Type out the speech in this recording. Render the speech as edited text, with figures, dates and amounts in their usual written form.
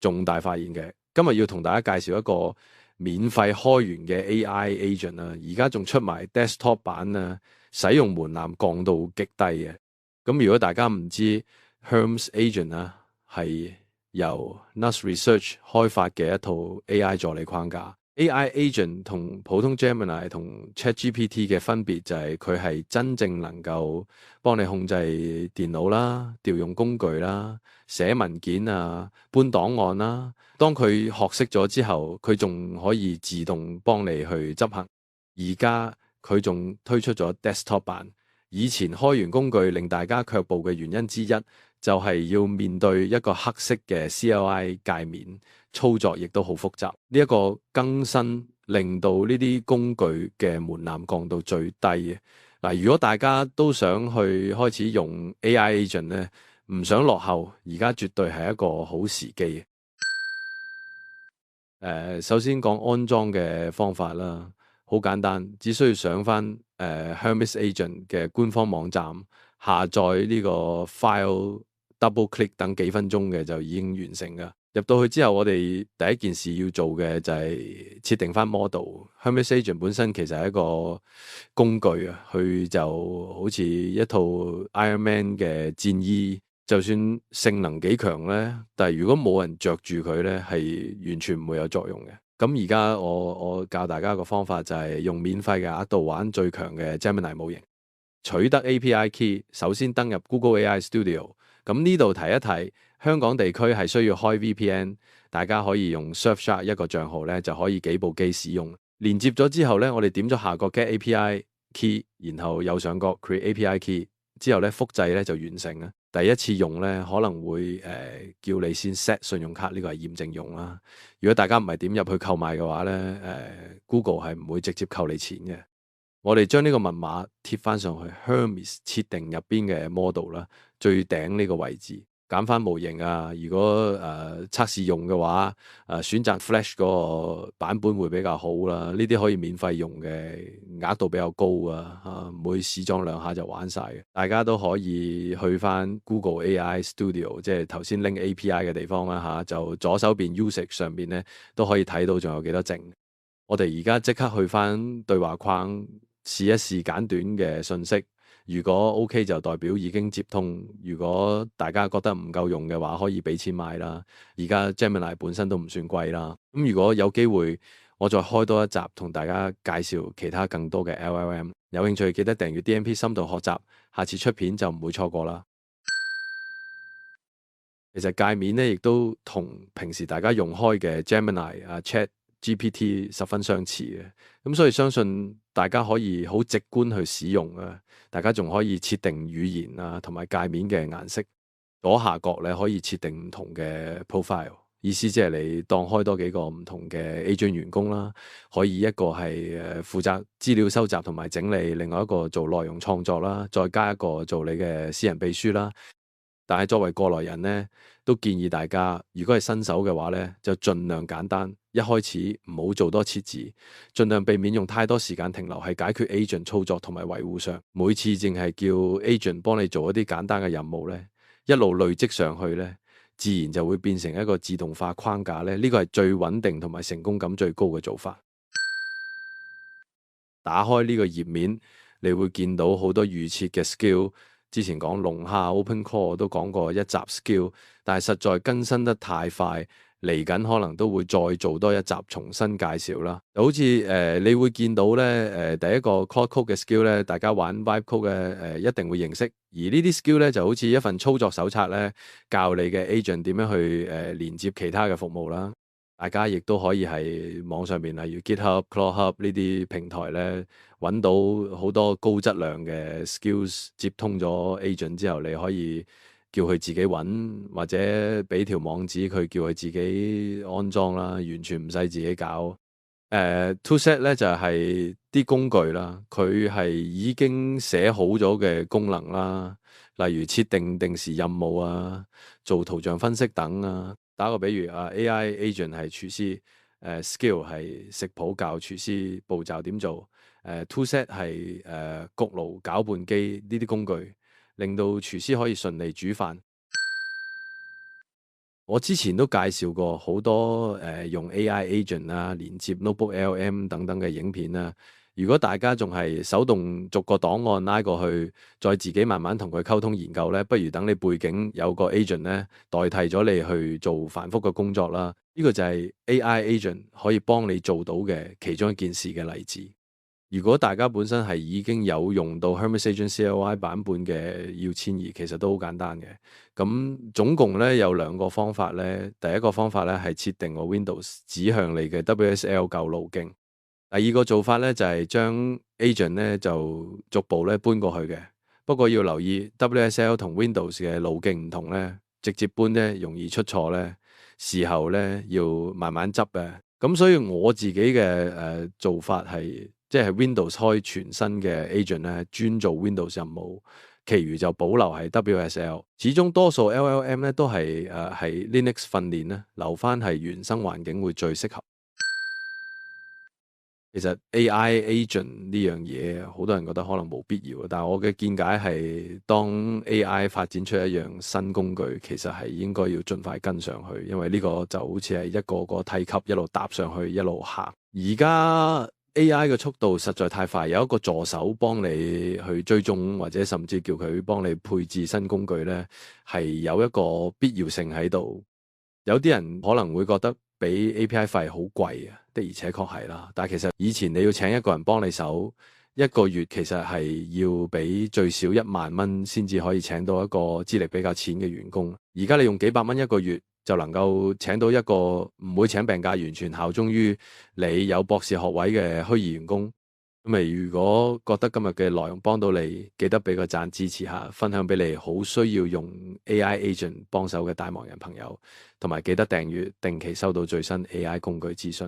重大發現嘅。今日要同大家介紹一個免費開源嘅 AI agent 啦，而家仲出埋 desktop 版啊，使用門檻降到極低嘅。咁如果大家唔知 Hermes Agent 啊，係由 NUS Research 開發嘅一套 AI 助理框架。AI agent 同普通 Gemini 同 ChatGPT 嘅分別就係佢係真正能夠幫你控制電腦啦、調用工具啦、寫文件啊、搬檔案啦。當佢學識咗之後，佢仲可以自動幫你去執行。而家佢仲推出咗 desktop 版。以前開源工具令大家卻步嘅原因之一，就係要面對一個黑色嘅 CLI 界面，操作亦都好複雜。呢一個更新令到呢啲工具嘅門檻降到最低嘅。嗱，如果大家都想去開始用 AI agent 咧，唔想落後，而家絕對係一個好時機。首先講安裝嘅方法啦，好簡單，只需要上翻Hermes Agent 嘅官方網站，下載呢個 file，double click 等幾分鐘嘅就已經完成㗎。入到去之後，我哋第一件事要做嘅就係設定翻 model。Hermes Agent 本身其實係一個工具啊，佢就好似一套 Iron Man 嘅戰衣。就算性能幾強咧，但係如果冇人着住佢咧，係完全唔會有作用嘅。咁而家我教大家一個方法，就係用免費嘅額度玩最強嘅 Gemini 模型，取得 API key，首先登入 Google AI Studio。咁呢度提一提，香港地區係需要開 VPN，大家可以用 Surfshark 一個帳號咧，就可以幾部機使用。連接咗之後咧，我哋點咗下角 Get API key，然後右上角 Create API key，之後咧複製咧就完成啦。第一次用咧可能會叫你先 set 信用卡，呢個係驗證用啦。如果大家唔係點入去購買嘅話咧，Google 係唔會直接扣你錢嘅。我哋將呢個密碼貼翻上去 Hermes 設定入邊嘅 model 啦，最頂呢個位置。揀翻模型啊！如果測試用嘅話，選擇 Flash 嗰個版本會比較好啦。呢啲可以免費用嘅，額度比較高啊！唔會試裝兩下就玩晒嘅。大家都可以去翻 Google AI Studio，即係頭先拎 API 嘅地方啦嚇，就左手邊 Usage 上邊咧都可以睇到仲有幾多剩。我哋而家即刻去翻對話框試一試簡短嘅信息。如果 OK 就代表已經接通，如果大家覺得唔夠用嘅話，可以俾錢買啦。而家 Gemini 本身都唔算貴啦。咁如果有機會，我再開多一集同大家介紹其他更多嘅 LLM。有興趣記得訂閱 DMP 深度學習，下次出片就唔會錯過啦。其實界面咧亦都同平時大家用開嘅 Gemini 啊 ChatGPT 十分相似嘅，咁所以相信大家可以好直觀去使用啊。大家仲可以設定語言啊，同埋界面嘅顏色。左下角咧可以設定唔同嘅 profile，意思即係你當開多幾個唔同嘅 agent 員工啦，可以一個係負責資料收集同埋整理，另外一個做內容創作啦，再加一個做你嘅私人秘書啦。但係作為過來人咧，都建議大家，如果係新手嘅話咧，就盡量簡單，一開始唔好做多設置，盡量避免用太多時間停留喺解決 agent 操作同埋維護上。每次淨係叫 agent 幫你做一啲簡單嘅任務咧，一路累積上去咧，自然就會變成一個自動化框架咧。呢個係最穩定同埋成功感最高嘅做法。打開呢個頁面，你會見到好多預設嘅 skill。之前講龍蝦 OpenCore 都講過一集 skill，但係實在更新得太快，嚟緊可能都會再做多一集重新介紹啦。就好似你會見到咧第一個 Claude Code 嘅 skill 咧，大家玩 Vibe Code 嘅一定會認識。而呢啲 skill 咧就好似一份操作手冊咧，教你嘅 agent 點樣去連接其他嘅服務啦。大家亦都可以喺網上面，例如 GitHub、Cloud Hub 呢啲平台咧，揾到好多高質量嘅 skills。接通咗 agent 之後，你可以叫佢自己揾，或者俾條網址佢叫佢自己安裝啦，完全唔使自己搞。Toolset 咧就係啲工具啦，佢係已經寫好咗嘅功能啦，例如設定定時任務啊，做圖像分析等啊。打個比喻啊，AI agent 係廚師，skill 係食譜教廚師步驟點做，toolset 係焗爐攪拌機呢啲工具，令到廚師可以順利煮飯。我之前都介紹過好多用 AI agent 啊，連接 notebook LM 等等嘅影片啦。如果大家仲係手動逐個檔案拉過去，再自己慢慢同佢溝通研究咧，不如等你背景有個 agent 咧代替咗你去做繁複嘅工作啦。呢個就係 AI agent 可以幫你做到嘅其中一件事嘅例子。如果大家本身係已經有用到 Hermes Agent CLI 版本嘅要遷移，其實都好簡單嘅。咁總共咧有兩個方法咧。第一個方法咧係設定個 Windows 指向你嘅 WSL 舊路徑。第二個做法咧就係將 agent 咧就逐步咧搬過去嘅。不過要留意 WSL 同 Windows 嘅路徑唔同咧，直接搬咧容易出錯咧，事後咧要慢慢執嘅。咁所以我自己嘅做法係即係 Windows 開全新嘅 agent 咧，專做 Windows 任務，其餘就保留係 WSL。始終多數 LLM 咧都係係 Linux 訓練咧，留翻係原生環境會最適合。其實 AI agent 呢樣嘢，好多人覺得可能冇必要，但係我嘅見解係，當 AI 發展出一樣新工具，其實係應該要盡快跟上去，因為呢個就好似係一個個梯級一路搭上去，一路行。而家 AI 嘅速度實在太快，有一個助手幫你去追蹤，或者甚至叫佢幫你配置新工具呢，係有一個必要性喺度。有啲人可能會覺得俾 API 費好貴啊，的而且確係啦。但係其實以前你要請一個人幫你手，一個月其實係要俾最少10000蚊先至可以請到一個資歷比較淺嘅員工。而家你用幾百蚊一個月就能夠請到一個唔會請病假、完全效忠於你有博士學位嘅虛擬員工。咁如果覺得今日嘅內容幫到你，記得俾個讚支持下，分享俾你好需要用 AI agent 幫手嘅大忙人朋友，同埋記得訂閱，定期收到最新 AI 工具資訊。